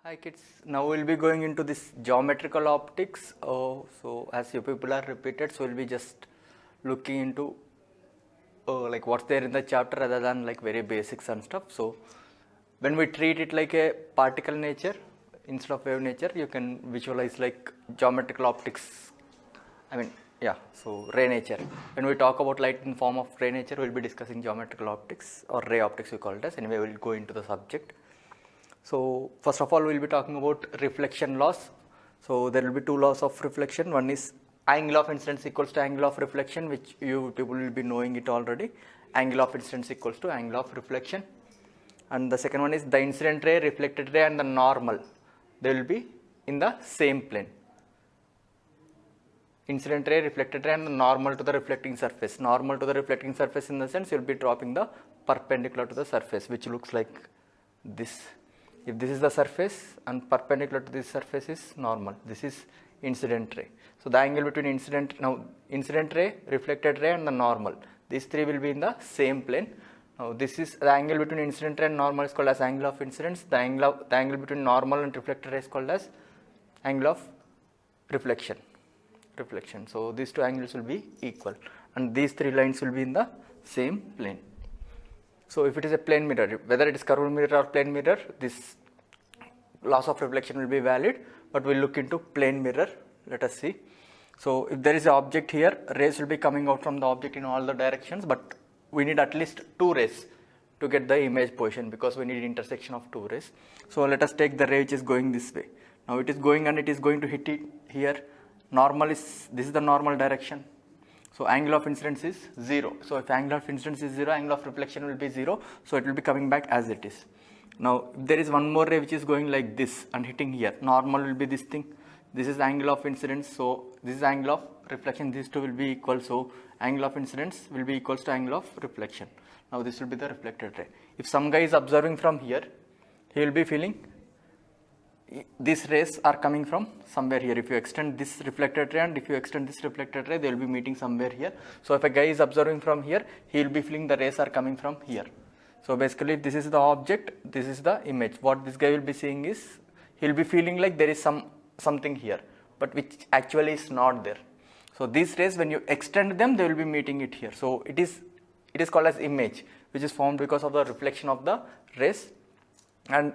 Hi kids, now we'll be going into this geometrical optics. So as you people are repeated, so we'll be just looking into like what's there in the chapter rather than like very basics and stuff. So when we treat it like a particle nature instead of wave nature, you can visualize like geometrical optics. So ray nature. When we talk about light in form of ray nature, we'll be discussing geometrical optics or ray optics we call it as. Anyway, we'll go into the subject. So first of all, we'll be talking about reflection laws. So there will be two laws of reflection. One is angle of incidence equals to angle of reflection, which you people will be knowing it already. Angle of incidence equals to angle of reflection. And the second one is the incident ray, reflected ray and the normal. They will be in the same plane. Incident ray, reflected ray and the normal to the reflecting surface. Normal to the reflecting surface in the sense you will be dropping the perpendicular to the surface, which looks like this. If this is the surface and perpendicular to this surface is normal, this is incident ray. So the angle between incident ray, reflected ray and the normal, these three will be in the same plane. Now this is the angle between incident ray and normal is called as angle of incidence. The angle between normal and reflected ray is called as angle of reflection. So these two angles will be equal and these three lines will be in the same plane. So if it is a plane mirror, whether it is curved mirror or plane mirror, this laws of reflection will be valid, but we'll look into plane mirror. Let us see. So if there is an object here, rays will be coming out from the object in all the directions, but we need at least two rays to get the image position because we need intersection of two rays. So let us take the ray which is going this way. Now it is going and it is going to hit it here. This is the normal direction. So angle of incidence is 0. So if angle of incidence is 0, angle of reflection will be 0. So it will be coming back as it is. Now if there is one more ray which is going like this and hitting here, normal will be this thing. This is angle of incidence. So this is angle of reflection. These two will be equal. So angle of incidence will be equals to angle of reflection. Now this will be the reflected ray. If some guy is observing from here, he will be feeling these rays are coming from somewhere here. If you extend this reflected ray and if you extend this reflected ray, they will be meeting somewhere here. So if a guy is observing from here, he will be feeling the rays are coming from here. So basically this is the object, this is the image. What this guy will be seeing is, he will be feeling like there is something here, but which actually is not there. So these rays, when you extend them, they will be meeting it here. So it is called as image, which is formed because of the reflection of the rays, and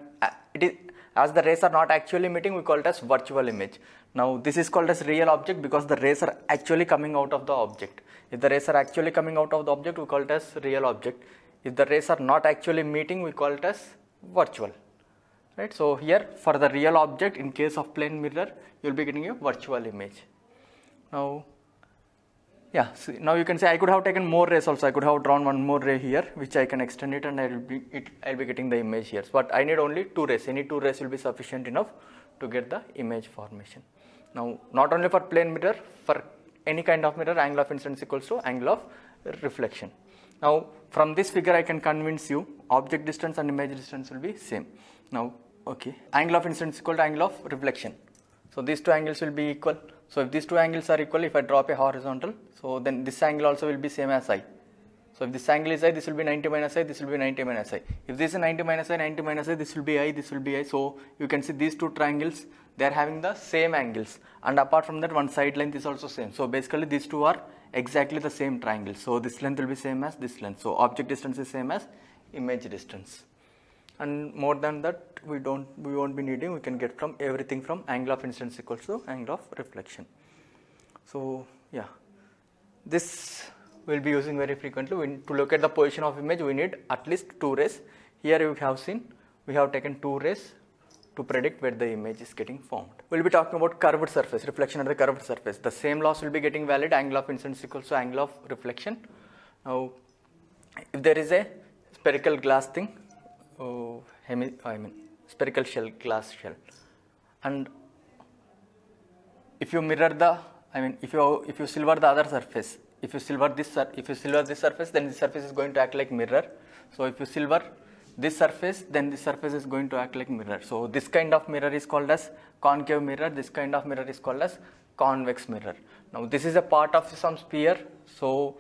it is, as the rays are not actually meeting, we call it as virtual image. Now this is called as real object because the rays are actually coming out of the object. If the rays are actually coming out of the object, we call it as real object. If the rays are not actually meeting, we call it as virtual. Right? So here for the real object, in case of plane mirror, you will be getting a virtual image. Now, so now you can say I could have taken more rays also. I could have drawn one more ray here, which I can extend it and I'll be getting the image here. But I need only two rays. Any two rays will be sufficient enough to get the image formation. Now, not only for plane mirror, for any kind of mirror, angle of incidence equals to angle of reflection. Now, from this figure, I can convince you object distance and image distance will be same. Now, angle of incidence equal to angle of reflection. So these two angles will be equal. So if these two angles are equal, if I drop a horizontal, so then this angle also will be same as I. So if this angle is I, this will be 90 minus I, this will be 90 minus I. If this is 90 minus I, 90 minus I, this will be I, this will be I. So you can see these two triangles, they are having the same angles. And apart from that, one side length is also same. So basically these two are exactly the same triangles. So this length will be same as this length. So object distance is same as image distance. And more than that, we won't be needing. We can get from everything from angle of incidence equals to angle of reflection. So this we'll be using very frequently. To look at the position of image, we need at least two rays. Here you have seen we have taken two rays to predict where the image is getting formed. We'll be talking about curved surface, reflection at the curved surface. The same laws will be getting valid. Angle of incidence equals to angle of reflection. Now, if there is a spherical glass thing, spherical shell, glass shell, and if you mirror the, if you silver the other surface, if you silver this surface, then this surface is going to act like mirror. So if you silver this surface, then this surface is going to act like mirror. So this kind of mirror is called as concave mirror. This kind of mirror is called as convex mirror. Now this is a part of some sphere. So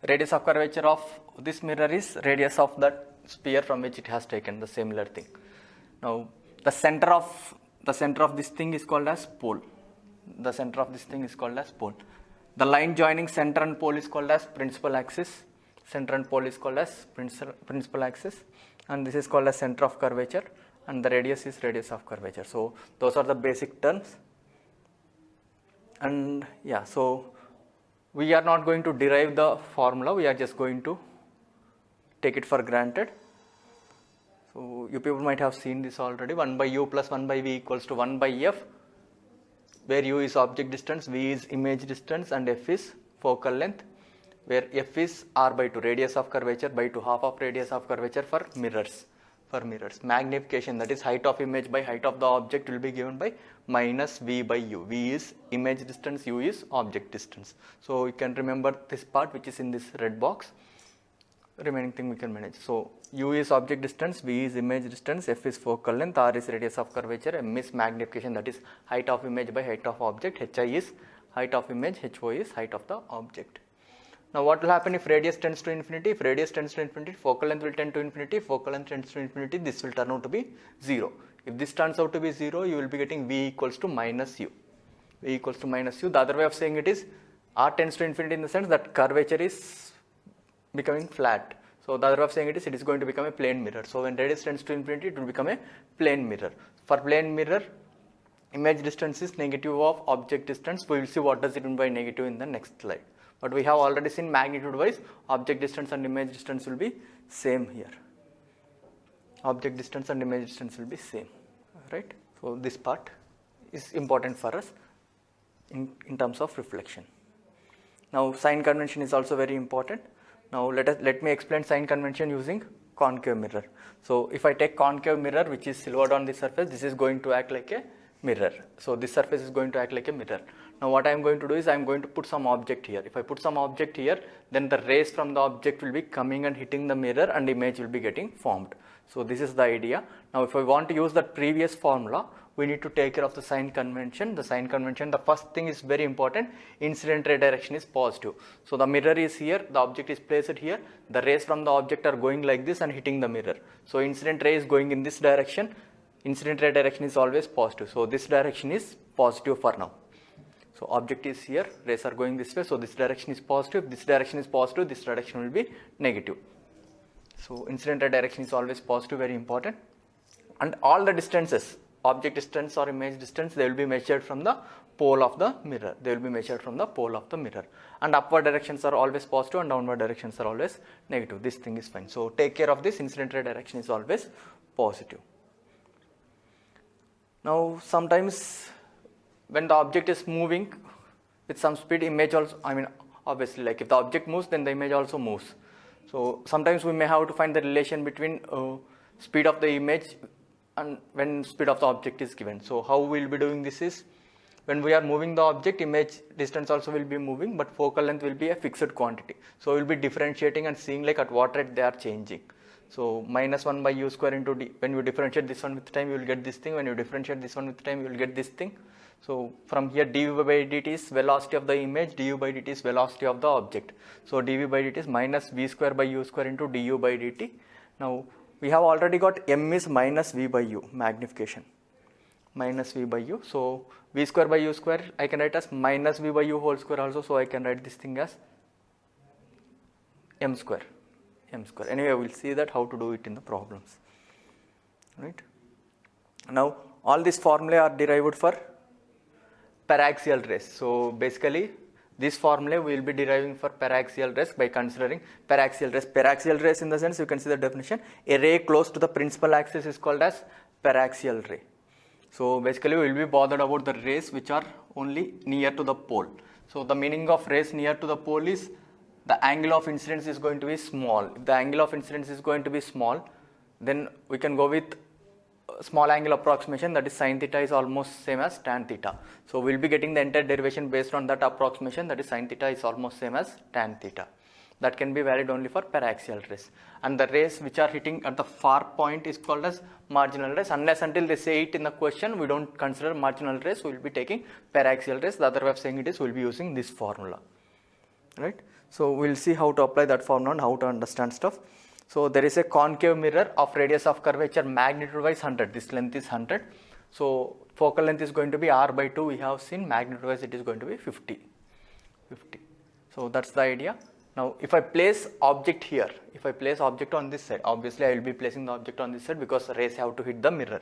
radius of curvature of this mirror is radius of that sphere from which it has taken the similar thing. Now the center of the center of this thing is called as pole. The center of this thing is called as pole. The line joining center and pole is called as principal axis. Center and pole is called as principal axis, and this is called as center of curvature, and the radius is radius of curvature. So those are the basic terms. And yeah, so we are not going to derive the formula, we are just going to take it for granted. So you people might have seen this already. 1 by u plus 1 by v equals to 1 by f, where u is object distance, v is image distance, and f is focal length, where f is r by 2, radius of curvature by 2, half of radius of curvature for mirrors. Magnification, that is height of image by height of the object, will be given by minus v by u. V is image distance, u is object distance. So you can remember this part which is in this red box. Remaining thing we can manage. So u is object distance, v is image distance, f is focal length, r is radius of curvature, m is magnification, that is height of image by height of object, hi is height of image, ho is height of the object. Now what will happen if radius tends to infinity? If radius tends to infinity, focal length will tend to infinity. Focal length tends to infinity, this will turn out to be 0. If this turns out to be 0, you will be getting v equals to minus u. V equals to minus u. The other way of saying it is r tends to infinity in the sense that curvature is becoming flat. So the other way of saying it is going to become a plane mirror. So when radius tends to infinity, it will become a plane mirror. For plane mirror, image distance is negative of object distance. We will see what does it mean by negative in the next slide. But we have already seen magnitude wise object distance and image distance will be same here. Object distance and image distance will be same, right? So this part is important for us in terms of reflection. Now sign convention is also very important. Now let me explain sign convention using concave mirror. So if I take concave mirror which is silhouetted on the surface, this is going to act like a mirror. So this surface is going to act like a mirror. Now what I am going to do is I am going to put some object here. If I put some object here, then the rays from the object will be coming and hitting the mirror and image will be getting formed. So this is the idea. Now if I want to use that previous formula, we need to take care of the sign convention. The sign convention, the first thing is very important, incident ray direction is positive. So the mirror is here, the object is placed here, the rays from the object are going like this and hitting the mirror. So incident ray is going in this direction, incident ray direction is always positive. So this direction is positive for now. So object is here, rays are going this way, so this direction is positive, this direction is positive, this direction will be negative. So incident ray direction is always positive, very important. And all the distances, object distance or image distance, they will be measured from the pole of the mirror. They will be measured from the pole of the mirror. And upward directions are always positive and downward directions are always negative. This thing is fine. So take care of this, incident ray direction is always positive. Now sometimes when the object is moving with some speed, image also, obviously like if the object moves, then the image also moves. So sometimes we may have to find the relation between speed of the image and when speed of the object is given. So how we will be doing this is, when we are moving the object, image distance also will be moving, but focal length will be a fixed quantity. So we will be differentiating and seeing like at what rate they are changing. So minus 1 by u square into d, when you differentiate this one with time, you will get this thing. When you differentiate this one with time, you will get this thing. So from here dv by dt is velocity of the image, du by dt is velocity of the object. So dv by dt is minus v square by u square into du by dt. Now we have already got m is minus v by u, magnification, minus v by u. So v square by u square I can write as minus v by u whole square also. So I can write this thing as m square. Anyway, we will see that how to do it in the problems, right? Now all these formulae are derived for paraxial rays. So basically this formula we will be deriving for paraxial rays by considering paraxial rays. Paraxial rays in the sense, you can see the definition, a ray close to the principal axis is called as paraxial ray. So basically we will be bothered about the rays which are only near to the pole. So the meaning of rays near to the pole is the angle of incidence is going to be small. If the angle of incidence is going to be small, then we can go with small angle approximation, that is sin theta is almost same as tan theta. So we will be getting the entire derivation based on that approximation, that is sin theta is almost same as tan theta. That can be valid only for paraxial rays. And the rays which are hitting at the far point is called as marginal rays. Unless until they say it in the question, we don't consider marginal rays, we will be taking paraxial rays. The other way of saying it is we will be using this formula, right? So we will see how to apply that formula and how to understand stuff. So there is a concave mirror of radius of curvature magnitude wise 100, this length is 100. So focal length is going to be r by 2. We have seen magnitude wise it is going to be 50. So that's the idea. Now if I place object here, if I place object on this side, obviously I will be placing the object on this side because rays have to hit the mirror.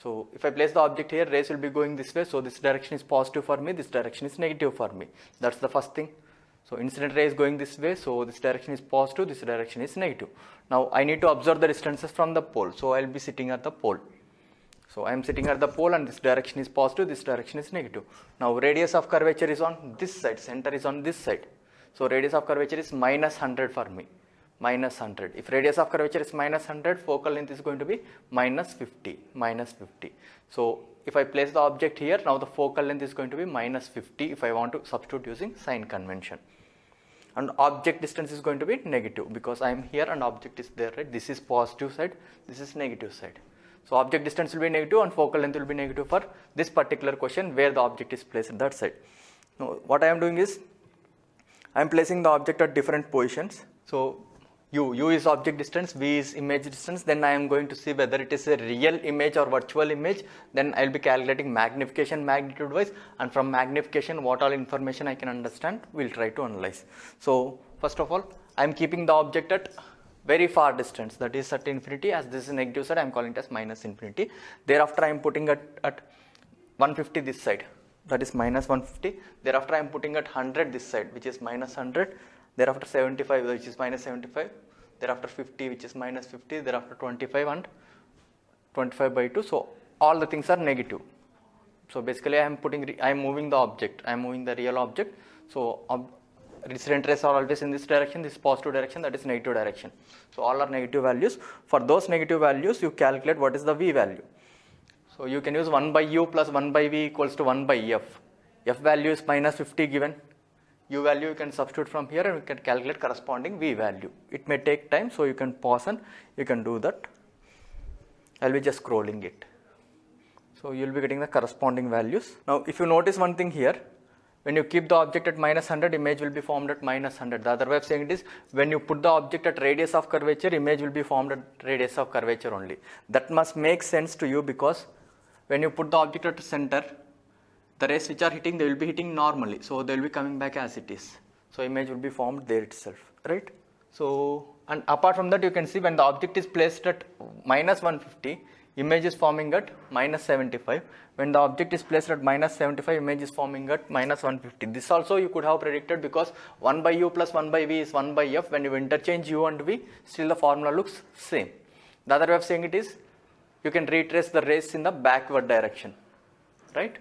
So if I place the object here, rays will be going this way. So this direction is positive for me, this direction is negative for me. That's the first thing. So incident ray is going this way, so this direction is positive, this direction is negative. Now I need to observe the distances from the pole. So I will be sitting at the pole. So I am sitting at the pole and this direction is positive, this direction is negative. Now radius of curvature is on this side, center is on this side. So radius of curvature is minus 100 for me, minus 100. If radius of curvature is minus 100, focal length is going to be minus 50. So if I place the object here, now the focal length is going to be minus 50 if I want to substitute using sign convention. And object distance is going to be negative because I am here and object is there, right? This is positive side, this is negative side. So object distance will be negative and focal length will be negative for this particular question where the object is placed at that side. Now what I am doing is, I am placing the object at different positions. So u is object distance, v is image distance. Then I am going to see whether it is a real image or virtual image. Then I will be calculating magnification magnitude wise, and from magnification what all information I can understand, we will try to analyze. So first of all, I am keeping the object at very far distance, that is at infinity. As this is negative side, I am calling it as minus infinity. Thereafter I am putting at 150 this side, that is minus 150. Thereafter I am putting at 100 this side, which is minus 100. Thereafter 75, which is minus 75. Thereafter 50, which is minus 50. Thereafter 25 and 25 by 2. So all the things are negative. So basically I am moving the object, I am moving the real object. So incident rays are always in this direction, this positive direction, that is negative direction. So all are negative values. For those negative values, you calculate what is the v value. So you can use 1 by u plus 1 by v equals to 1 by f. F value is minus 50 given. U value you can substitute from here and you can calculate corresponding v value. It may take time, so you can pause and you can do that. I will be just scrolling it. So you will be getting the corresponding values. Now if you notice one thing here, when you keep the object at minus 100, image will be formed at minus 100. The other way of saying it is, when you put the object at radius of curvature, image will be formed at radius of curvature only. That must make sense to you because when you put the object at center, the rays which are hitting, they will be hitting normally. So they will be coming back as it is. So image will be formed there itself, right? So, and apart from that, you can see when the object is placed at minus 150, image is forming at minus 75. When the object is placed at minus 75, image is forming at minus 150. This also you could have predicted because 1 by u plus 1 by v is 1 by f. When you interchange u and v, still the formula looks same. The other way of saying it is, you can retrace the rays in the backward direction, right?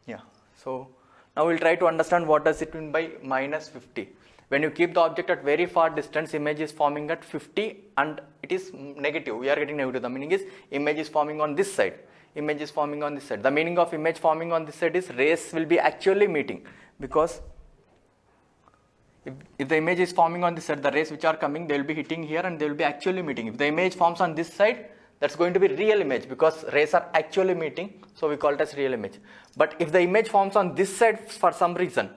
Yeah. So now we'll try to understand what does it mean by minus 50. When you keep the object at very far distance, image is forming at 50 and it is negative. We are getting negative. The meaning is image is forming on this side. Image is forming on this side. The meaning of image forming on this side is rays will be actually meeting, because if the image is forming on this side, the rays which are coming, they will be hitting here and they will be actually meeting. If the image forms on this side, that's going to be real image because rays are actually meeting. So we call it as real image. But if the image forms on this side for some reason,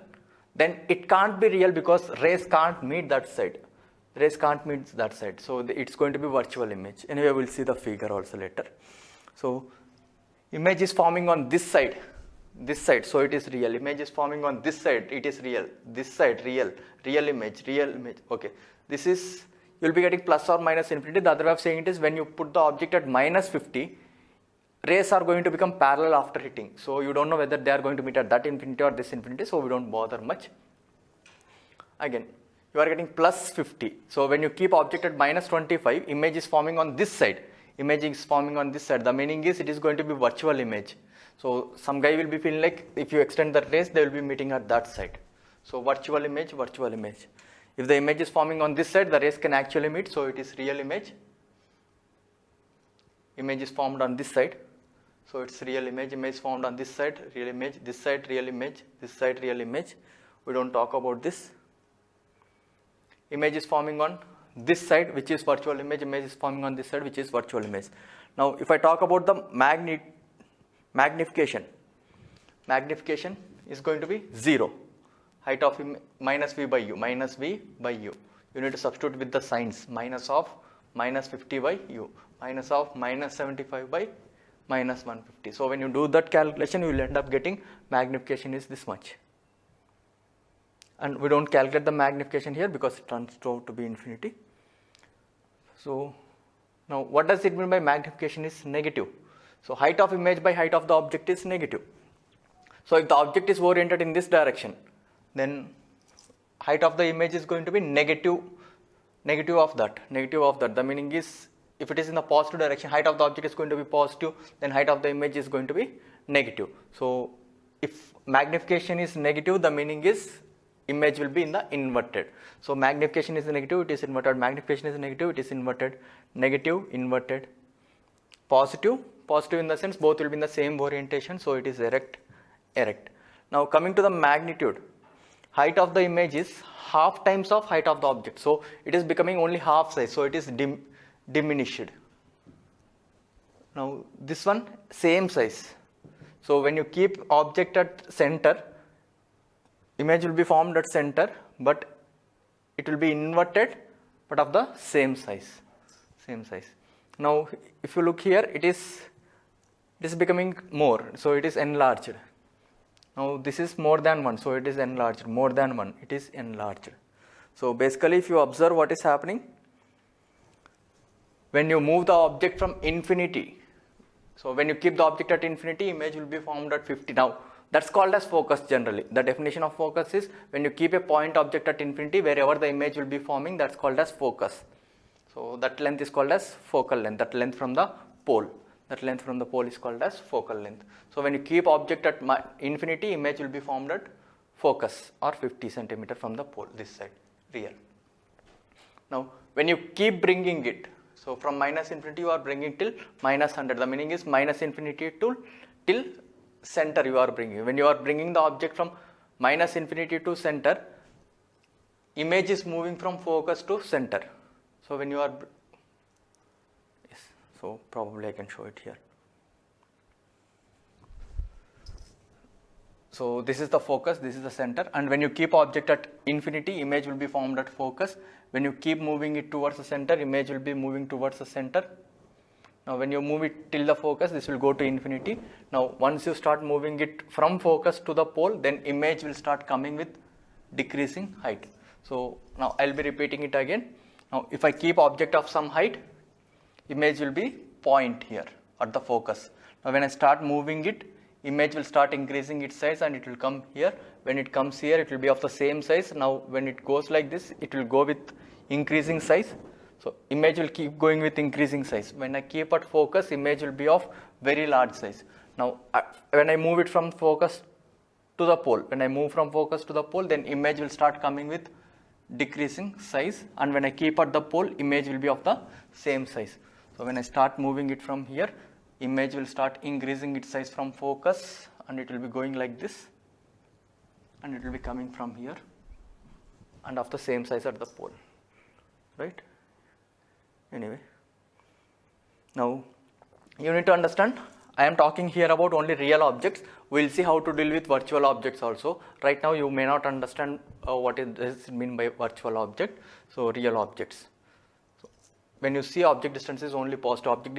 then it can't be real because rays can't meet that side. Rays can't meet that side. So it's going to be virtual image. Anyway, we'll see the figure also later. So image is forming on this side. So it is real. Image is forming on this side. It is real. This side, real. Real image. Okay. This is, you'll be getting plus or minus infinity. The other way of saying it is when you put the object at minus 50, rays are going to become parallel after hitting. So you don't know whether they are going to meet at that infinity or this infinity. So we don't bother much. Again, you are getting plus 50. So when you keep object at minus 25, image is forming on this side. Image is forming on this side. The meaning is it is going to be virtual image. So some guy will be feeling like if you extend the rays, they will be meeting at that side. So virtual image. If the image is forming on this side, the rays can actually meet. So it is real image. Image is formed on this side. So it's real image. Image formed on this side, real image. This side, real image. This side, real image. We don't talk about this. Image is forming on this side, which is virtual image. Image is forming on this side, which is virtual image. Now, if I talk about the magnification is going to be 0. Height of minus v by u. You need to substitute with the signs. Minus of minus 50 by u. Minus of minus 75 by minus 150. So when you do that calculation, you will end up getting magnification is this much. And we don't calculate the magnification here because it turns out to be infinity. So now what does it mean by magnification is negative? So height of image by height of the object is negative. So if the object is oriented in this direction, then height of the image is going to be negative of that. The meaning is, if it is in the positive direction, height of the object is going to be positive, then height of the image is going to be negative. So if magnification is negative, the meaning is image will be in the inverted. So magnification is negative, it is inverted. Magnification is negative, it is inverted. Negative, inverted. Positive in the sense both will be in the same orientation, so it is erect. Now coming to the magnitude, height of the image is half times of height of the object. So it is becoming only half size, so it is diminished. Now this one same size. So when you keep object at center, image will be formed at center, but it will be inverted but of the same size. Now if you look here, it is becoming more, so it is enlarged. Now this is more than 1, so it is enlarged. More than 1, it is enlarged. So basically if you observe what is happening, when you move the object from infinity, so when you keep the object at infinity, image will be formed at 50. Now that's called as focus generally. The definition of focus is when you keep a point object at infinity, wherever the image will be forming, that's called as focus. So that length is called as focal length, that length from the pole. That length from the pole is called as focal length. So when you keep object at infinity, image will be formed at focus or 50 centimeter from the pole, this side, real. Now when you keep bringing it, so from minus infinity you are bringing till minus 100. The meaning is minus infinity till center you are bringing. When you are bringing the object from minus infinity to center, image is moving from focus to center. So when you are, yes, so probably I can show it here. So this is the focus, this is the center, and when you keep object at infinity, image will be formed at focus. When you keep moving it towards the center, image will be moving towards the center. Now when you move it till the focus, this will go to infinity. Now once you start moving it from focus to the pole, then image will start coming with decreasing height. So now I'll be repeating it again. Now if I keep object of some height, image will be point here at the focus. Now when I start moving it, image will start increasing its size and it will come here. When it comes here, it will be of the same size. Now when it goes like this, it will go with increasing size. So image will keep going with increasing size. When I keep at focus, image will be of very large size. Now when I move it from focus to the pole, then image will start coming with decreasing size, and when I keep at the pole, image will be of the same size. So when I start moving it from here, image will start increasing its size from focus, and it will be going like this, and it will be coming from here and of the same size at the pole, right? Anyway, now you need to understand, I am talking here about only real objects. We will see how to deal with virtual objects also. Right now you may not understand what does it mean by virtual object. So real objects. So when you see object distance is only positive, object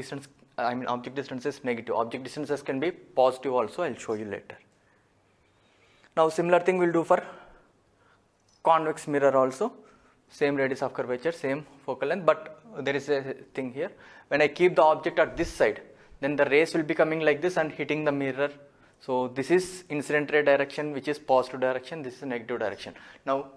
distance is negative. Object distances can be positive also, I will show you later. Now similar thing we will do for convex mirror also. Same radius of curvature, same focal length, but there is a thing here. When I keep the object at this side, then the rays will be coming like this and hitting the mirror. So this is incident ray direction, which is positive direction, this is negative direction. Now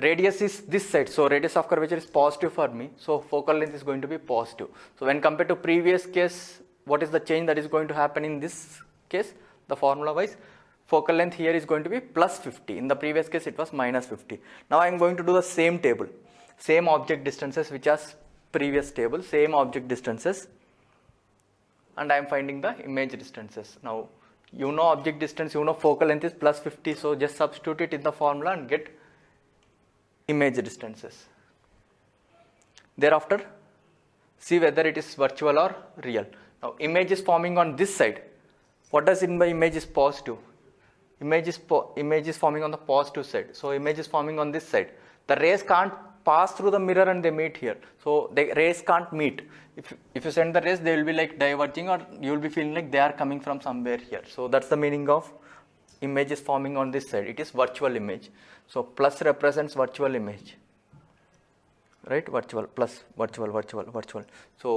radius is this side, so radius of curvature is positive for me, so focal length is going to be positive. So when compared to previous case, what is the change that is going to happen in this case? The formula wise, focal length here is going to be plus 50. In the previous case it was minus 50. Now I am going to do the same table, same object distances which as previous table, same object distances, and I am finding the image distances. Now you know object distance, you know focal length is plus 50, so just substitute it in the formula and get image distances. Thereafter see whether it is virtual or real. Now image is forming on this side. What does it mean by image is positive? Image is forming on the positive side, so image is forming on this side. The rays can't pass through the mirror and they meet here. So the rays can't meet. If you send the rays, they will be like diverging, or you will be feeling like they are coming from somewhere here. So that's the meaning of image is forming on this side. It is virtual image. So plus represents virtual image, right? Virtual plus virtual, virtual, virtual. So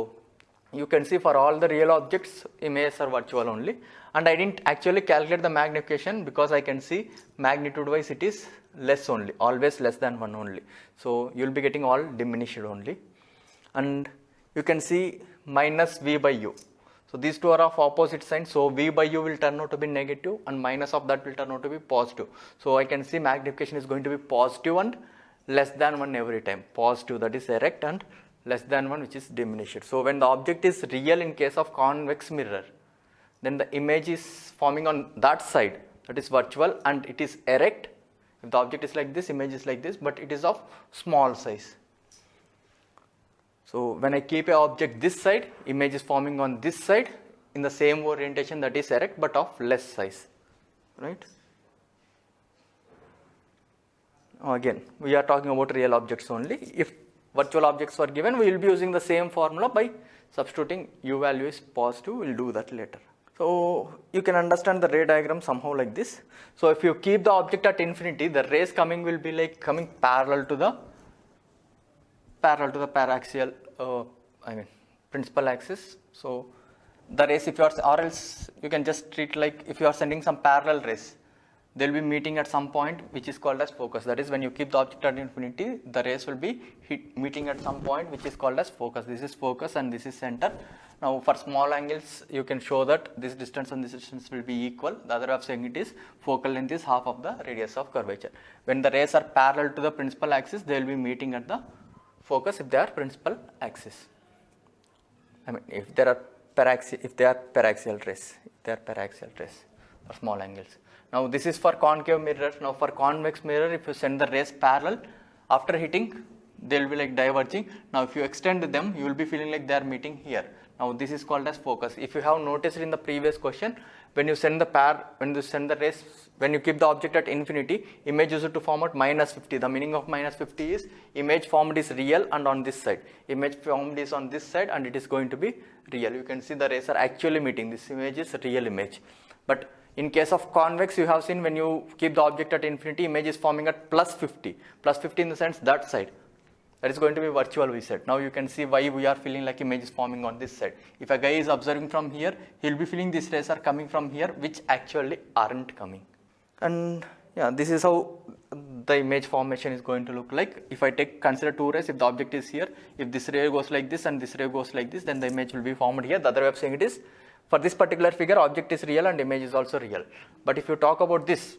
you can see for all the real objects, images are virtual only. And I didn't actually calculate the magnification because I can see magnitude wise it is less only, always less than 1 only. So you will be getting all diminished only. And you can see minus V by U. So these two are of opposite signs. So V by U will turn out to be negative and minus of that will turn out to be positive. So I can see magnification is going to be positive and less than 1 every time. Positive, that is erect, and less than 1 which is diminished. So when the object is real in case of convex mirror, then the image is forming on that side, that is virtual, and it is erect. If the object is like this, image is like this, but it is of small size. So when I keep a object this side, image is forming on this side in the same orientation, that is erect, but of less size, right? Again, we are talking about real objects only. If virtual objects were given, we will be using the same formula by substituting U value is positive. We will do that later. So you can understand the ray diagram somehow like this. So if you keep the object at infinity, the rays coming will be like coming parallel to the paraxial, principal axis. So the rays, if you are, or else you can just treat like if you are sending some parallel rays, they will be meeting at some point which is called as focus. That is, when you keep the object at infinity, the rays will be meeting at some point which is called as focus. This is focus and this is center. Now for small angles, you can show that this distance and this distance will be equal. The other way of saying it is focal length is half of the radius of curvature. When the rays are parallel to the principal axis, they will be meeting at the focus if they are principal axis. If they are paraxial rays, for small angles. Now this is for concave mirror. Now for convex mirror, if you send the rays parallel, after hitting, they will be like diverging. Now if you extend them, you will be feeling like they are meeting here. Now this is called as focus. If you have noticed in the previous question, when you send the rays, when you keep the object at infinity, image used to form at minus 50. The meaning of minus 50 is image formed is real and on this side. Image formed is on this side and it is going to be real. You can see the rays are actually meeting. This image is real image. But in case of convex, you have seen when you keep the object at infinity, image is forming at plus 50. Plus 50 in the sense that side. That is going to be virtual, we said. Now you can see why we are feeling like image is forming on this side. If a guy is observing from here, he will be feeling these rays are coming from here, which actually aren't coming. And yeah, this is how the image formation is going to look like. If I consider two rays, if the object is here, if this ray goes like this and this ray goes like this, then the image will be formed here. The other way of saying it is, for this particular figure, object is real and image is also real. But if you talk about this,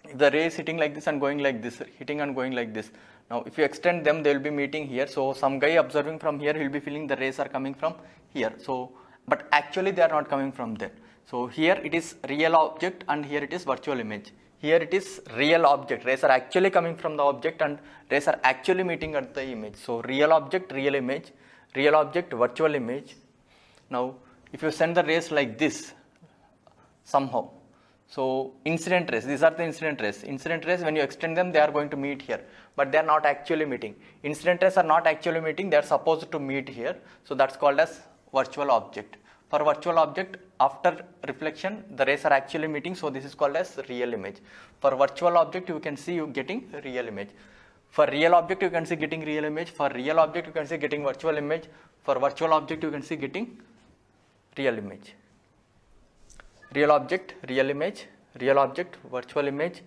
if the ray is hitting like this and going like this, hitting and going like this. Now if you extend them, they will be meeting here. So some guy observing from here, he will be feeling the rays are coming from here. So, but actually they are not coming from there. So here it is real object and here it is virtual image. Here it is real object. Rays are actually coming from the object and rays are actually meeting at the image. So real object, real image, real object, virtual image. Now if you send the rays like this, somehow. So incident rays, these are the incident rays. Incident rays, when you extend them, they are going to meet here, but they are not actually meeting. Incident rays are not actually meeting, they are supposed to meet here. So that's called as virtual object. For virtual object, after reflection, the rays are actually meeting, so this is called as real image. For virtual object, you can see you getting real image. For real object, you can see getting real image. For real object, you can see getting virtual image. For virtual object, you can see getting real image. Real object, real image, real object, virtual image,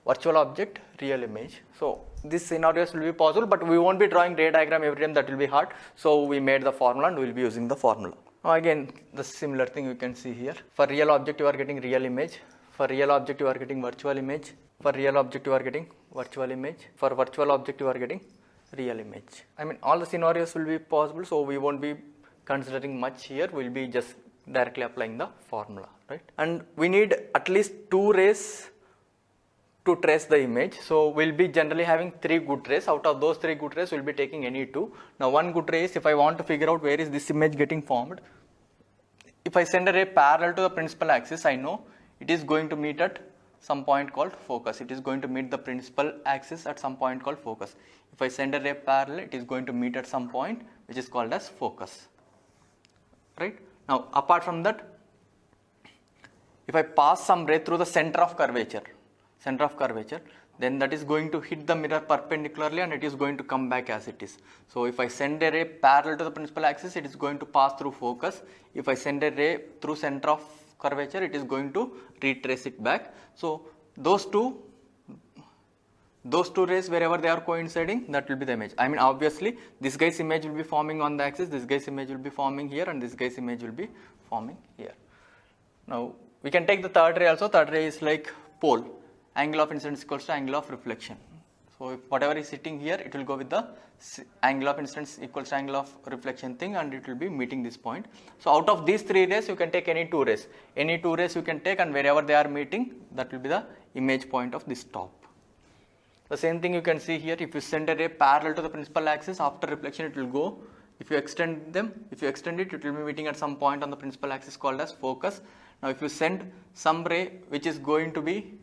virtual object, real image. So this scenarios will be possible, but we won't be drawing ray diagram every time, that will be hard. So we made the formula and we will be using the formula. Now again, the similar thing you can see here. For real object, you are getting real image. For real object, you are getting virtual image. For real object, you are getting virtual image. For virtual object, you are getting real image. All the scenarios will be possible, so we won't be considering much here. We'll be just directly applying the formula, right? And we need at least 2 rays to trace the image. So we'll be generally having 3 good rays. Out of those 3 good rays, we'll be taking any 2. Now one good ray is, if I want to figure out where is this image getting formed, if I send a ray parallel to the principal axis, I know it is going to meet at some point called focus. It is going to meet the principal axis at some point called focus. If I send a ray parallel, it is going to meet at some point which is called as focus. Right? Now, apart from that, if I pass some ray through the center of curvature, then that is going to hit the mirror perpendicularly and it is going to come back as it is. So, if I send a ray parallel to the principal axis, it is going to pass through focus. If I send a ray through center of curvature, it is going to retrace it back. So, those two rays, wherever they are coinciding, that will be the image. I mean, obviously this guy's image will be forming on the axis, this guy's image will be forming here, and this guy's image will be forming here. Now we can take the third ray also. Third ray is like pole. Angle of incidence equals to angle of reflection. So if whatever is sitting here, it will go with the angle of incidence equals to angle of reflection thing, and it will be meeting this point. So out of these three rays, you can take any two rays. Any two rays you can take, and wherever they are meeting, that will be the image point of this top. The same thing you can see here. If you send a ray parallel to the principal axis, after reflection it will go. If you extend it, it will be meeting at some point on the principal axis called as focus. Now if you send some ray which is going to be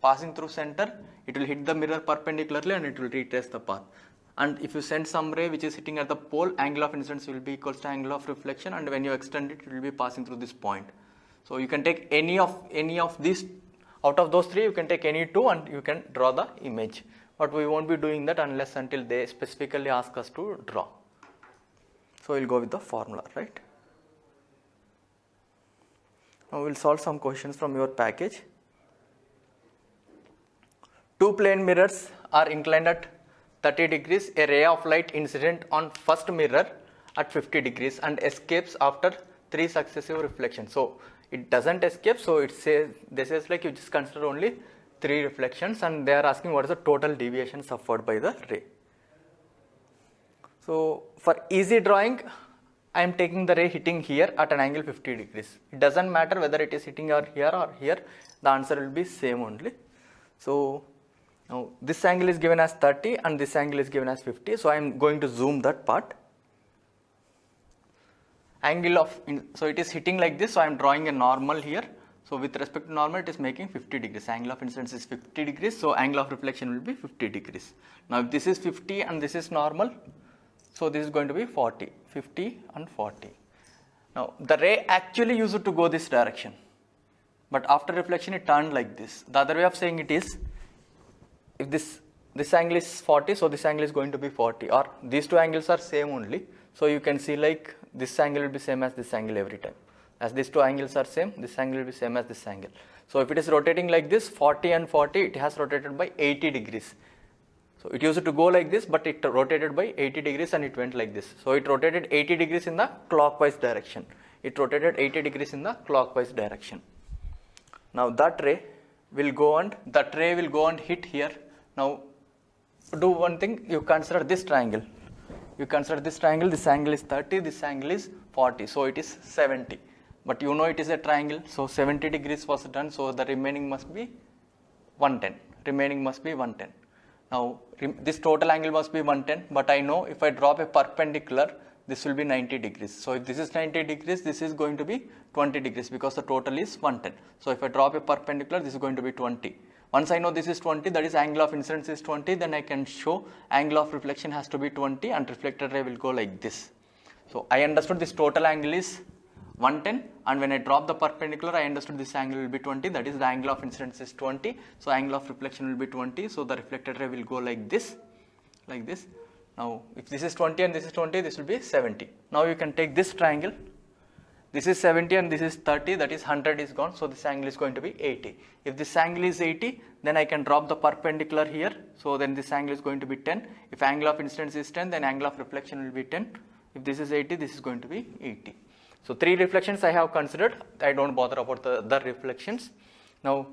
passing through center, it will hit the mirror perpendicularly and it will retrace the path. And if you send some ray which is hitting at the pole, angle of incidence will be equals to angle of reflection, and when you extend it, it will be passing through this point. So you can take any of these. Out of those three, you can take any two and you can draw the image. But we won't be doing that unless until they specifically ask us to draw. So we'll go with the formula, right? Now we'll solve some questions from your package. Two plane mirrors are inclined at 30 degrees. A ray of light incident on first mirror at 50 degrees and escapes after 3 successive reflections. So it doesn't escape, so it says, this is like you just consider only 3 reflections, and they are asking what is the total deviation suffered by the ray. So for easy drawing, I am taking the ray hitting here at an angle 50 degrees. It doesn't matter whether it is hitting or here, the answer will be same only. So now this angle is given as 30 and this angle is given as 50, so I am going to zoom that part. So it is hitting like this, so I am drawing a normal here. So with respect to normal, it is making 50 degrees. Angle of incidence is 50 degrees, so angle of reflection will be 50 degrees. Now if this is 50 and this is normal, so this is going to be 40, 50 and 40. Now the ray actually used to go this direction, but after reflection it turned like this. The other way of saying it is, if this angle is 40, so this angle is going to be 40, or these two angles are same only. So you can see like this angle will be same as this angle every time. As these two angles are same, this angle will be same as this angle. So if it is rotating like this, 40 and 40, it has rotated by 80 degrees. So it used to go like this, but it rotated by 80 degrees and it went like this. So it rotated 80 degrees in the clockwise direction. It rotated 80 degrees in the clockwise direction. Now that ray will go and hit here. Now do one thing, you consider this triangle. This angle is 30, this angle is 40, so it is 70. But you know it is a triangle, so 70 degrees was done, so the remaining must be 110. Now this total angle must be 110, but I know if I drop a perpendicular, this will be 90 degrees. So if this is 90 degrees, this is going to be 20 degrees because the total is 110. So if I drop a perpendicular, this is going to be 20. Once I know this is 20, that is angle of incidence is 20, then I can show angle of reflection has to be 20 and reflected ray will go like this. So I understood this total angle is 110, and when I drop the perpendicular, I understood this angle will be 20, that is the angle of incidence is 20, so angle of reflection will be 20, so the reflected ray will go like this. Now if this is 20 and this is 20, this will be 70. Now you can take this triangle. This is 70 and this is 30, that is 100 is gone, so this angle is going to be 80. If this angle is 80, then I can drop the perpendicular here, so then this angle is going to be 10. If angle of incidence is 10, then angle of reflection will be 10. If this is 80, this is going to be 80. So 3 reflections I have considered, I don't bother about the other reflections. Now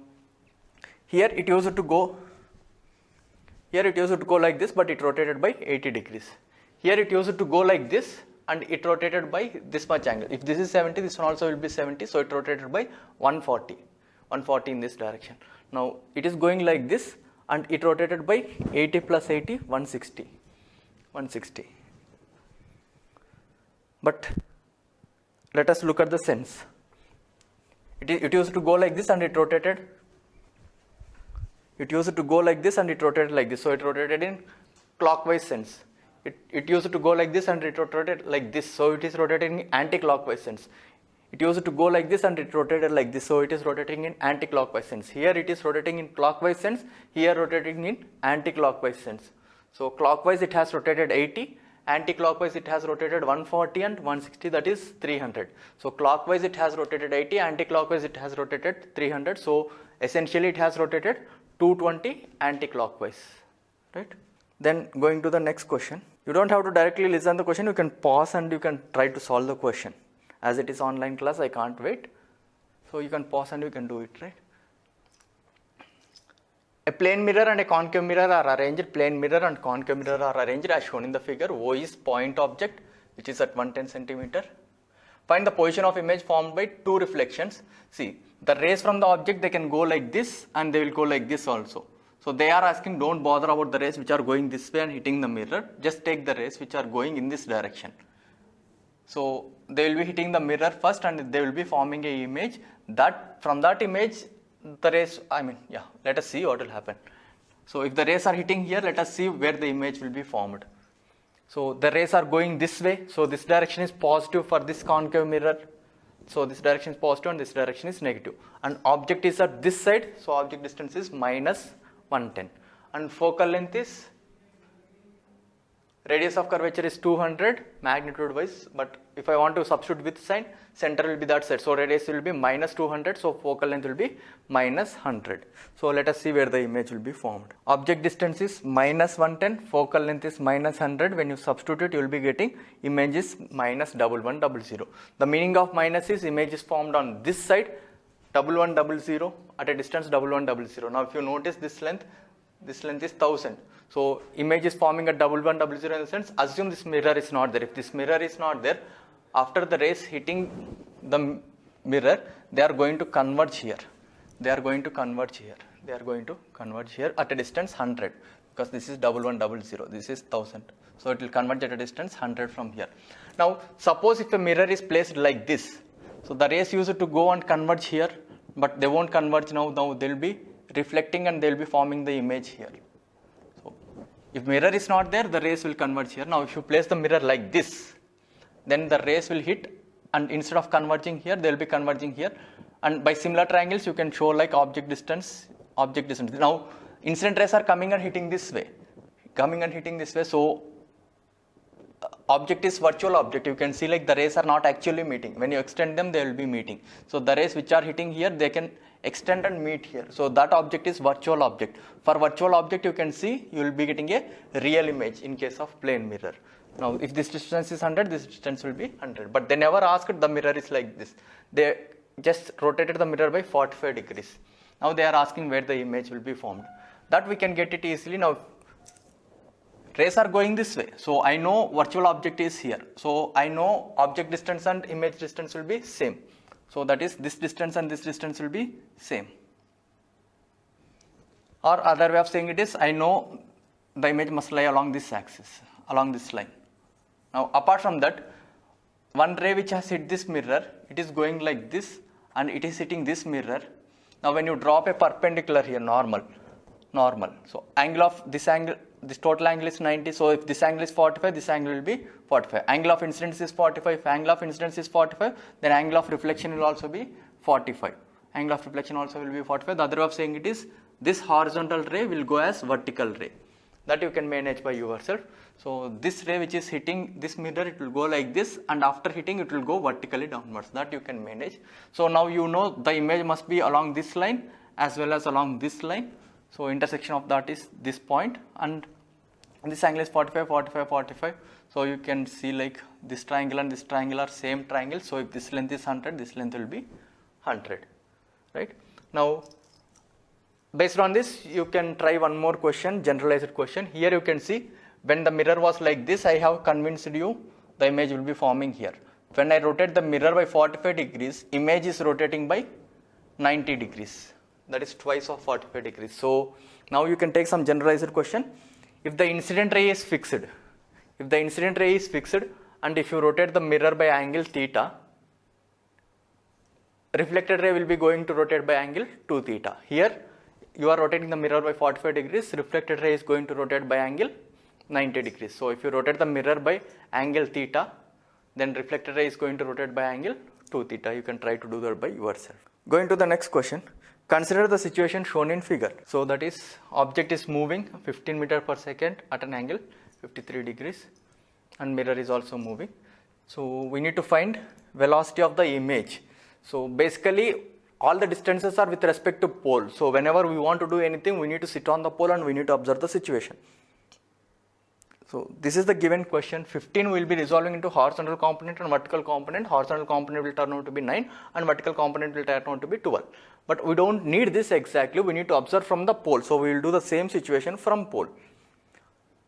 here it used to go like this, but it rotated by 80 degrees. Here it used to go like this, and it rotated by this much angle. If this is 70, this one also will be 70, so it rotated by 140 in this direction. Now it is going like this, and it rotated by 80 plus 80, 160. But let us look at the sense. It used to go like this and it rotated It used to go like this and it rotated like this. So it rotated in clockwise sense. It used to go like this and it rotated like this. So it is rotating in anti-clockwise sense. It used to go like this and it rotated like this. So it is rotating in anti-clockwise sense. Here it is rotating in clockwise sense. Here rotating in anti-clockwise sense. So clockwise it has rotated 80. Anti-clockwise it has rotated 140 and 160, that is 300. So clockwise it has rotated 80. Anti-clockwise it has rotated 300. So essentially it has rotated 220 anti-clockwise. Right? Then going to the next question. You don't have to directly listen to the question. You can pause and you can try to solve the question. As it is online class, I can't wait. So you can pause and you can do it, right? A plane mirror and a concave mirror are arranged. Plane mirror and concave mirror are arranged as shown in the figure. O is point object, which is at 110 centimeter. Find the position of image formed by two reflections. See, the rays from the object, they can go like this and they will go like this also. So they are asking, don't bother about the rays which are going this way and hitting the mirror. Just take the rays which are going in this direction. So they will be hitting the mirror first and they will be forming a image. That from that image, the rays, let us see what will happen. So if the rays are hitting here, let us see where the image will be formed. So the rays are going this way. So this direction is positive for this concave mirror. So this direction is positive and this direction is negative. And object is at this side. So object distance is minus 110. And focal length is, radius of curvature is 200 magnitude wise, but if I want to substitute with sign, center will be that side. So radius will be minus 200, so focal length will be minus 100. So let us see where the image will be formed. Object distance is minus 110, focal length is minus 100. When you substitute it, you will be getting image is minus 1100. The meaning of minus is image is formed on this side, 1100 at a distance 1100. Now if you notice this length is 1000. So image is forming at 1100 in the sense, assume this mirror is not there. If this mirror is not there, after the rays hitting the mirror, they are going to converge here. They are going to converge here. They are going to converge here at a distance 100, because this is 1100, this is 1000. So it will converge at a distance 100 from here. Now suppose if a mirror is placed like this, so the rays used to go and converge here, but they won't converge now. Now they will be reflecting and they will be forming the image here. If mirror is not there, the rays will converge here. Now if you place the mirror like this, then the rays will hit, and instead of converging here, they will be converging here. And by similar triangles, you can show like object distance. Now incident rays are coming and hitting this way. So object is virtual object. You can see like the rays are not actually meeting. When you extend them, they will be meeting. So the rays which are hitting here, they can extend and meet here. So that object is virtual object. For virtual object, you can see you will be getting a real image in case of plane mirror. Now if this distance is 100, this distance will be 100. But they never asked the mirror is like this. They just rotated the mirror by 45 degrees. Now they are asking where the image will be formed. That we can get it easily. Now rays are going this way. So I know virtual object is here. So I know object distance and image distance will be same. So that is this distance and this distance will be same. Or other way of saying it is, I know the image must lie along this axis, along this line. Now apart from that, one ray which has hit this mirror, it is going like this and it is hitting this mirror. Now when you drop a perpendicular here, normal. So angle of this angle, this total angle is 90. So if this angle is 45, this angle will be 45. Angle of incidence is 45. If angle of incidence is 45, then angle of reflection will also be 45. Angle of reflection also will be 45. The other way of saying it is, this horizontal ray will go as vertical ray. That you can manage by yourself. So this ray which is hitting this mirror, it will go like this, and after hitting it will go vertically downwards. That you can manage. So now you know the image must be along this line as well as along this line. So intersection of that is this point, and this angle is 45, 45, 45. So you can see like this triangle and this triangle are same triangle. So if this length is 100, this length will be 100, right? Now based on this, you can try one more question, generalized question. Here you can see when the mirror was like this, I have convinced you the image will be forming here. When I rotate the mirror by 45 degrees, image is rotating by 90 degrees. That is twice of 45 degrees. So now you can take some generalized question. If the incident ray is fixed, and if you rotate the mirror by angle theta, reflected ray will be going to rotate by angle 2 theta. Here you are rotating the mirror by 45 degrees, reflected ray is going to rotate by angle 90 degrees. So if you rotate the mirror by angle theta, then reflected ray is going to rotate by angle 2 theta. You can try to do that by yourself. Going to the next question. Consider the situation shown in figure. So that is, object is moving 15 meter per second at an angle 53 degrees and mirror is also moving. So we need to find velocity of the image. So basically all the distances are with respect to pole. So whenever we want to do anything, we need to sit on the pole and we need to observe the situation. So this is the given question. 15 will be resolving into horizontal component and vertical component. Horizontal component will turn out to be 9 and vertical component will turn out to be 12. But we don't need this exactly. We need to observe from the pole. So we will do the same situation from pole.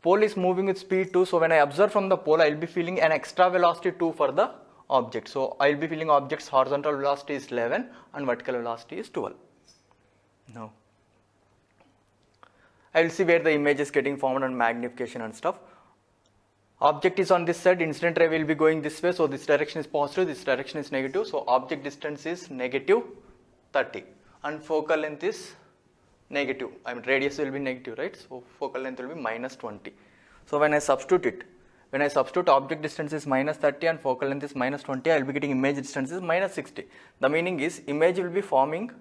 Pole is moving with speed 2. So when I observe from the pole, I will be feeling an extra velocity 2 for the object. So I will be feeling object's horizontal velocity is 11 and vertical velocity is 12. Now I will see where the image is getting formed and magnification and stuff. Object is on this side, incident ray will be going this way, so this direction is positive, this direction is negative. So object distance is negative 30 and focal length is negative. I mean radius will be negative, right? So focal length will be minus 20. So when I substitute object distance is minus 30 and focal length is minus 20, I will be getting image distance is minus 60. The meaning is image will be forming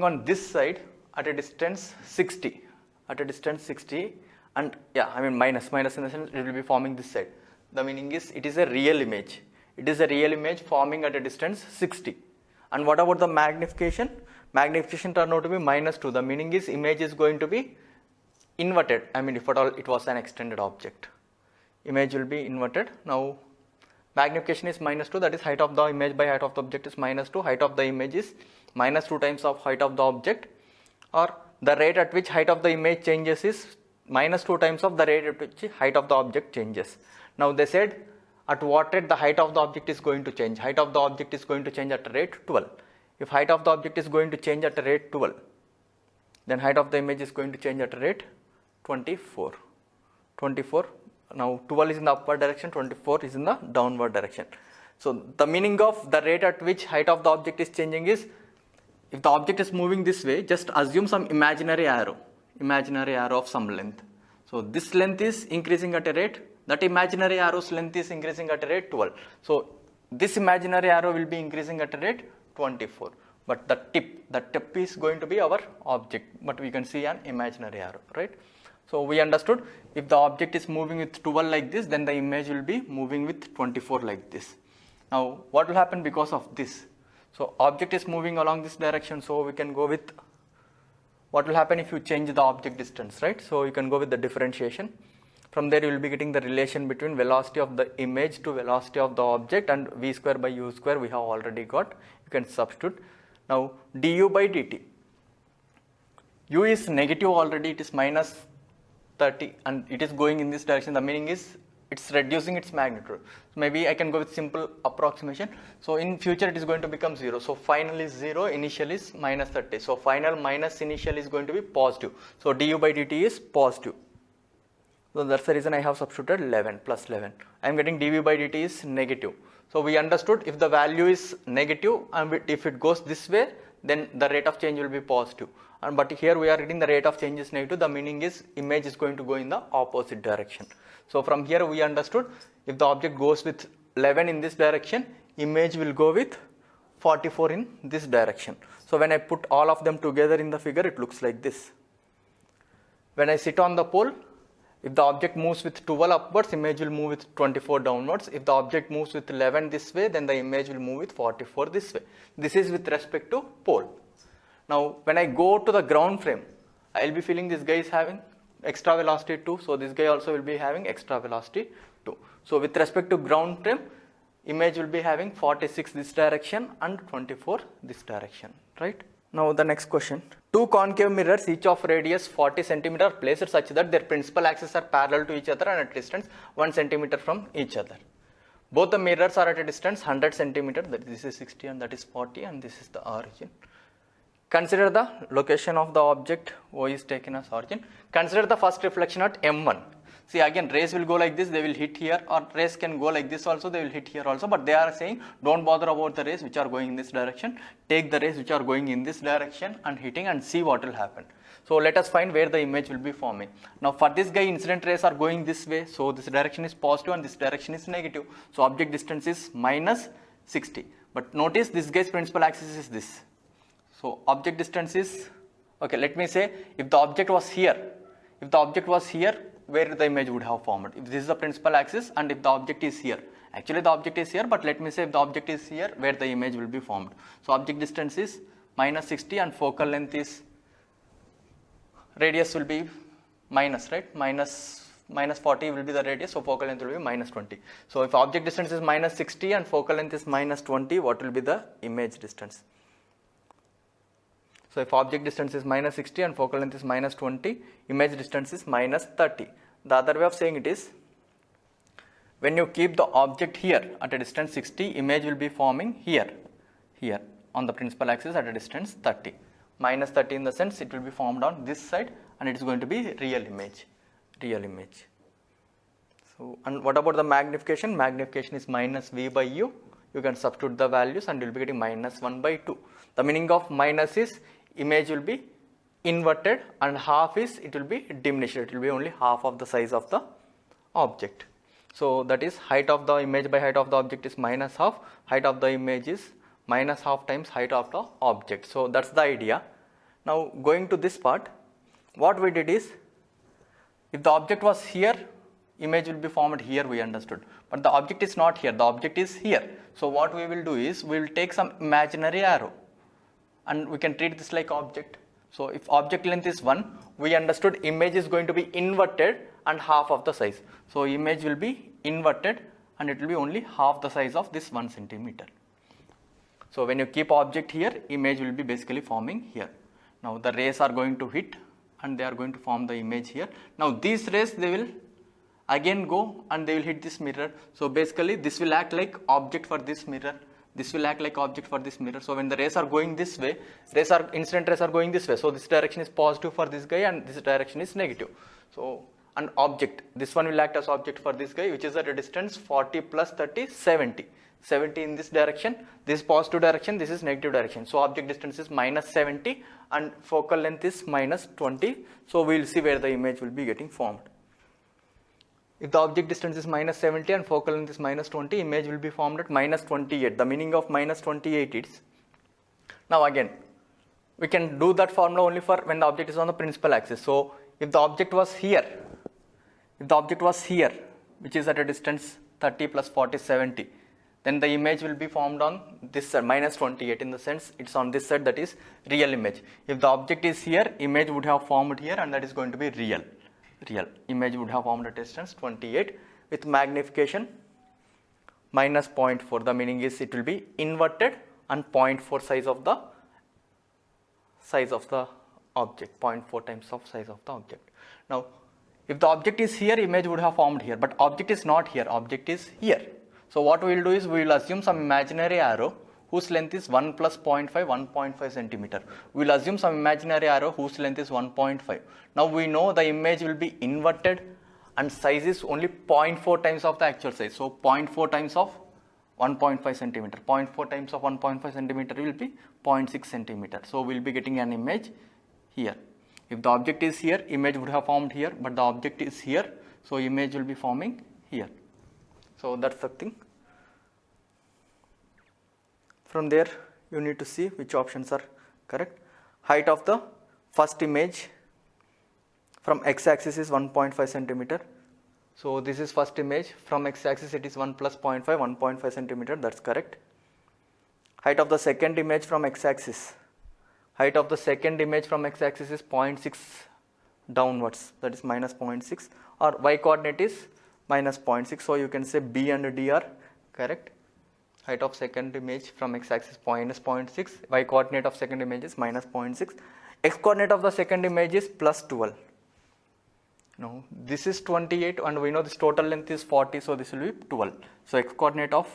on this side at a distance 60. And yeah, I mean minus in the sense it will be forming this side. The meaning is it is a real image. It is a real image forming at a distance 60. And what about the magnification? Magnification turned out to be minus 2. The meaning is image is going to be inverted. I mean if at all it was an extended object. Image will be inverted. Now magnification is minus 2, that is height of the image by height of the object is minus 2. Height of the image is minus 2 times of height of the object, or the rate at which height of the image changes is minus 2 times of the rate at which height of the object changes. Now they said at what rate the height of the object is going to change. Height of the object is going to change at a rate 12. If height of the object is going to change at a rate 12, then height of the image is going to change at a rate 24. Now 12 is in the upward direction, 24 is in the downward direction. So the meaning of the rate at which height of the object is changing is, if the object is moving this way, just assume some imaginary arrow of some length. So this length is increasing at a rate, that imaginary arrow's length is increasing at a rate 12. So this imaginary arrow will be increasing at a rate 24. But the tip is going to be our object, but we can see an imaginary arrow, right? So we understood if the object is moving with 12 like this, then the image will be moving with 24 like this. Now what will happen because of this? So object is moving along this direction, so we can go with what will happen if you change the object distance, right? So you can go with the differentiation. From there you will be getting the relation between velocity of the image to velocity of the object, and v square by u square we have already got. You can substitute. Now du by dt. U is negative already, it is minus 30 and it is going in this direction. The meaning is it's reducing its magnitude. So maybe I can go with simple approximation. So in future it is going to become 0. So final is 0, initial is minus 30. So final minus initial is going to be positive. So du by dt is positive. So that's the reason I have substituted 11 plus 11. I am getting dv by dt is negative. So we understood if the value is negative and if it goes this way, then the rate of change will be positive. But here we are getting the rate of change is negative. The meaning is image is going to go in the opposite direction. So from here we understood if the object goes with 11 in this direction, image will go with 44 in this direction. So when I put all of them together in the figure, it looks like this. When I sit on the pole, if the object moves with 12 upwards, image will move with 24 downwards. If the object moves with 11 this way, then the image will move with 44 this way. This is with respect to pole. Now when I go to the ground frame, I will be feeling this guy is having extra velocity 2. So this guy also will be having extra velocity 2. So with respect to ground frame, image will be having 46 this direction and 24 this direction, right? Now the next question. Two concave mirrors, each of radius 40 cm, are placed such that their principal axes are parallel to each other and at distance 1 cm from each other. Both the mirrors are at a distance 100 cm, this is 60 and that is 40 and this is the origin. Consider the location of the object O is taken as origin. Consider the first reflection at M1. See, again rays will go like this, they will hit here, or rays can go like this also, they will hit here also, but they are saying don't bother about the rays which are going in this direction, take the rays which are going in this direction and hitting and see what will happen. So let us find where the image will be forming. Now for this guy, incident rays are going this way, so this direction is positive and this direction is negative, so object distance is minus 60. But notice this guy's principal axis is this, so object distance is, okay, let me say if the object was here, where the image would have formed. If this is the principal axis and if the object is here, actually the object is here, but let me say if the object is here, where the image will be formed. So object distance is minus 60 and focal length is, radius will be minus, right, minus 40 will be the radius, so focal length will be minus 20. So if object distance is minus 60 and focal length is minus 20, what will be the image distance? So if object distance is minus 60 and focal length is minus 20, image distance is minus 30. The other way of saying it is, when you keep the object here at a distance 60, image will be forming here on the principal axis at a distance 30. Minus 30 in the sense it will be formed on this side and it is going to be real image. So, and what about the magnification? Magnification is minus V by U. You can substitute the values and you will be getting minus 1 by 2. The meaning of minus is image will be inverted and half is it will be diminished. It will be only half of the size of the object. So that is height of the image by height of the object is minus half. Height of the image is minus half times height of the object. So that's the idea. Now going to this part, what we did is, if the object was here, image will be formed here, we understood. But the object is not here, the object is here. So what we will do is, we will take some imaginary arrow and we can treat this like object. So if object length is 1, we understood image is going to be inverted and half of the size. So image will be inverted and it will be only half the size of this 1 centimeter. So when you keep object here, image will be basically forming here. Now the rays are going to hit and they are going to form the image here. Now these rays, they will again go and they will hit this mirror. So basically this will act like object for this mirror. This will act like object for this mirror. So when the rays are going this way, incident rays are going this way. So this direction is positive for this guy and this direction is negative. So an object, this one will act as object for this guy, which is at a distance 40 plus 30, 70. 70 in this direction, this is positive direction, this is negative direction. So object distance is minus 70 and focal length is minus 20. So we will see where the image will be getting formed. If the object distance is minus 70 and focal length is minus 20, image will be formed at minus 28. The meaning of minus 28 is, now again, we can do that formula only for when the object is on the principal axis. So if the object was here, which is at a distance 30 plus 40, 70, then the image will be formed on this side, minus 28, in the sense it's on this side, that is real image. If the object is here, image would have formed here and that is going to be real. Image would have formed at distance 28 with magnification minus 0.4. The meaning is it will be inverted and 0.4 size of the object, 0.4 times of size of the object. Now if the object is here, image would have formed here, but object is not here, object is here. So what we will do is, we will assume some imaginary arrow whose length is 1 plus 0.5, 1.5 centimeter. We will assume some imaginary arrow whose length is 1.5. Now we know the image will be inverted and size is only 0.4 times of the actual size. So 0.4 times of 1.5 centimeter. 0.4 times of 1.5 centimeter will be 0.6 centimeter. So we will be getting an image here. If the object is here, image would have formed here, but the object is here, so image will be forming here. So that's the thing. From there, you need to see which options are correct. Height of the first image from x-axis is 1.5 centimeter. So this is first image. From x-axis it is 1 plus 0.5, 1.5 centimeter. That's correct. Height of the second image from x-axis. Height of the second image from x-axis is 0.6 downwards. That is minus 0.6. Or y-coordinate is minus 0.6. So you can say B and D are correct. Height of second image from x-axis minus 0.6. Y-coordinate of second image is minus 0.6. X-coordinate of the second image is plus 12. Now this is 28 and we know this total length is 40, so this will be 12. So x-coordinate of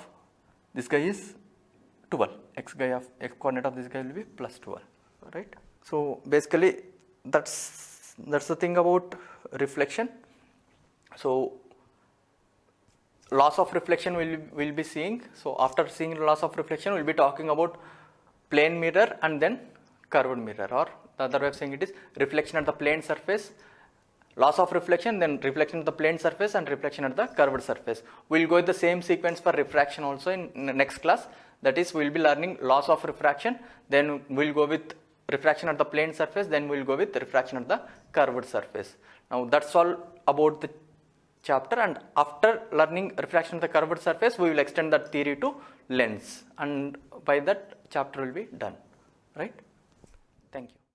this guy is 12. X-coordinate of this guy will be plus 12. Right? So basically that's the thing about reflection. So loss of reflection we'll be seeing. So after seeing loss of reflection, we'll be talking about plane mirror and then curved mirror, or the other way of saying it is reflection at the plane surface, loss of reflection, then reflection at the plane surface and reflection at the curved surface. We'll go with the same sequence for refraction also in next class. That is, we'll be learning loss of refraction, then we'll go with refraction at the plane surface, then we'll go with refraction at the curved surface. Now that's all about the chapter, and after learning refraction at the curved surface, we will extend that theory to lens, and by that chapter will be done, right? Thank you.